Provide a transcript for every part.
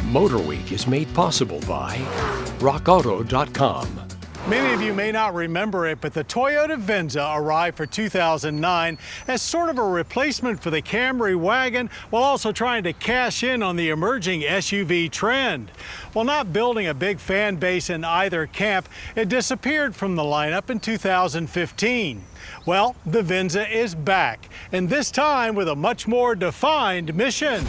MotorWeek is made possible by RockAuto.com. Many of you may not remember it, but the Toyota Venza arrived for 2009 as sort of a replacement for the Camry wagon, while also trying to cash in on the emerging SUV trend. While not building a big fan base in either camp, it disappeared from the lineup in 2015. Well, the Venza is back, and this time with a much more defined mission.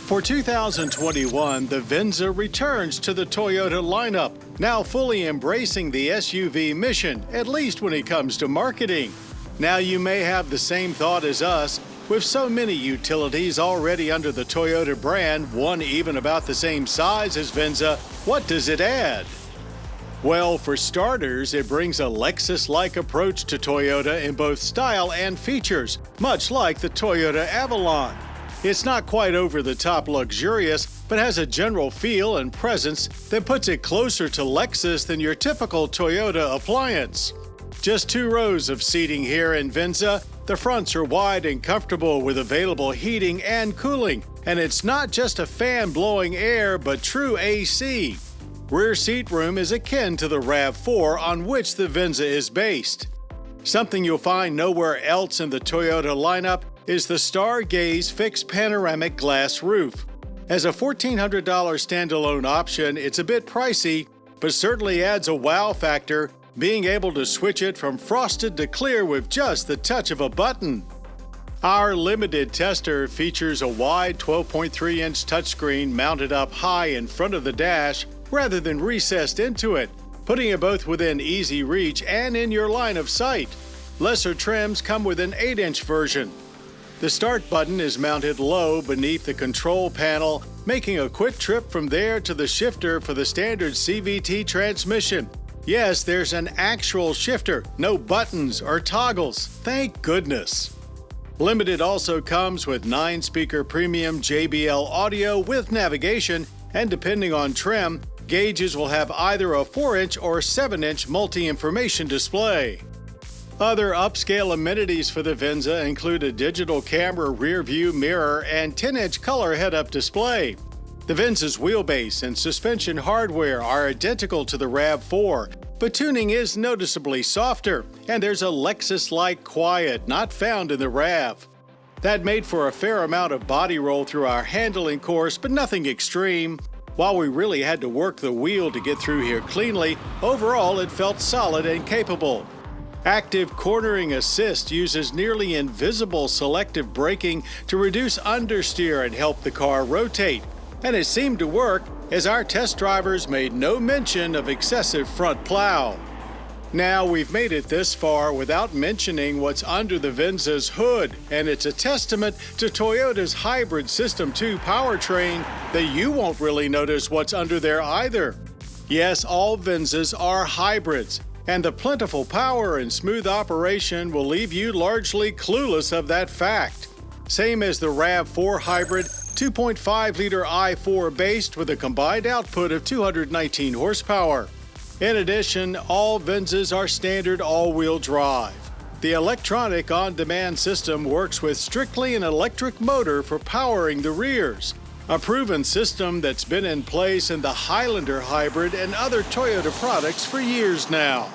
For 2021, the Venza returns to the Toyota lineup, now fully embracing the SUV mission, at least when it comes to marketing. Now you may have the same thought as us. With so many utilities already under the Toyota brand, one even about the same size as Venza, what does it add? Well, for starters, it brings a Lexus-like approach to Toyota in both style and features, much like the Toyota Avalon. It's not quite over-the-top luxurious, but has a general feel and presence that puts it closer to Lexus than your typical Toyota appliance. Just 2 rows of seating here in Venza. The fronts are wide and comfortable with available heating and cooling, and it's not just a fan blowing air, but true AC. Rear seat room is akin to the RAV4 on which the Venza is based. Something you'll find nowhere else in the Toyota lineup is the Stargaze fixed panoramic glass roof. As a $1,400 standalone option, it's a bit pricey, but certainly adds a wow factor, being able to switch it from frosted to clear with just the touch of a button. Our limited tester features a wide 12.3-inch touchscreen mounted up high in front of the dash rather than recessed into it, putting it both within easy reach and in your line of sight. Lesser trims come with an 8-inch version. The start button is mounted low beneath the control panel, making a quick trip from there to the shifter for the standard CVT transmission. Yes, there's an actual shifter, no buttons or toggles. Thank goodness. Limited also comes with 9-speaker premium JBL audio with navigation, and depending on trim, gauges will have either a 4-inch or 7-inch multi-information display. Other upscale amenities for the Venza include a digital camera rear view mirror and 10-inch color head-up display. The Venza's wheelbase and suspension hardware are identical to the RAV4, but tuning is noticeably softer, and there's a Lexus-like quiet not found in the RAV. That made for a fair amount of body roll through our handling course, but nothing extreme. While we really had to work the wheel to get through here cleanly, overall it felt solid and capable. Active Cornering Assist uses nearly invisible selective braking to reduce understeer and help the car rotate. And it seemed to work, as our test drivers made no mention of excessive front plow. Now, we've made it this far without mentioning what's under the Venza's hood, and it's a testament to Toyota's hybrid System 2 powertrain that you won't really notice what's under there either. Yes, all Venzas are hybrids, and the plentiful power and smooth operation will leave you largely clueless of that fact. Same as the RAV4 hybrid, 2.5-liter i4 based with a combined output of 219 horsepower. In addition, all Venzas are standard all-wheel drive. The electronic on-demand system works with strictly an electric motor for powering the rears, a proven system that's been in place in the Highlander hybrid and other Toyota products for years now.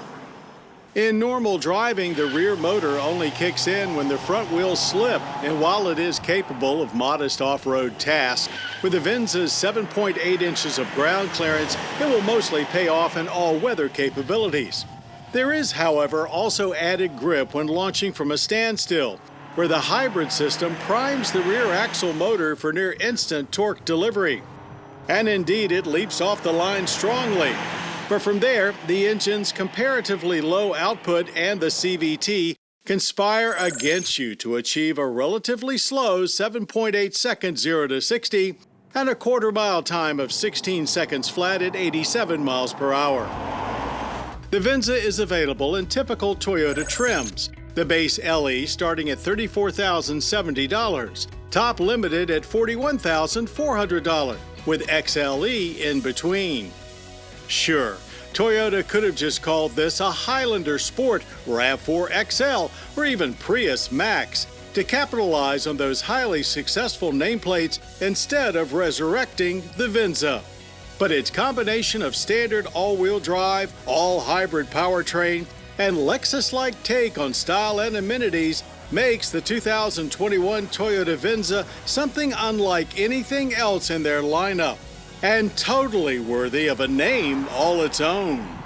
In normal driving, the rear motor only kicks in when the front wheels slip, and while it is capable of modest off-road tasks, with the Venza's 7.8 inches of ground clearance, it will mostly pay off in all-weather capabilities. There is, however, also added grip when launching from a standstill, where the hybrid system primes the rear axle motor for near-instant torque delivery. And indeed, it leaps off the line strongly. But from there, the engine's comparatively low output and the CVT conspire against you to achieve a relatively slow 7.8 seconds 0 to 60 and a quarter-mile time of 16 seconds flat at 87 miles per hour. The Venza is available in typical Toyota trims. The base LE starting at $34,070, top limited at $41,400, with XLE in between. Sure, Toyota could have just called this a Highlander Sport, RAV4 XL, or even Prius Max, to capitalize on those highly successful nameplates instead of resurrecting the Venza. But its combination of standard all-wheel drive, all-hybrid powertrain, and Lexus-like take on style and amenities makes the 2021 Toyota Venza something unlike anything else in their lineup, and totally worthy of a name all its own.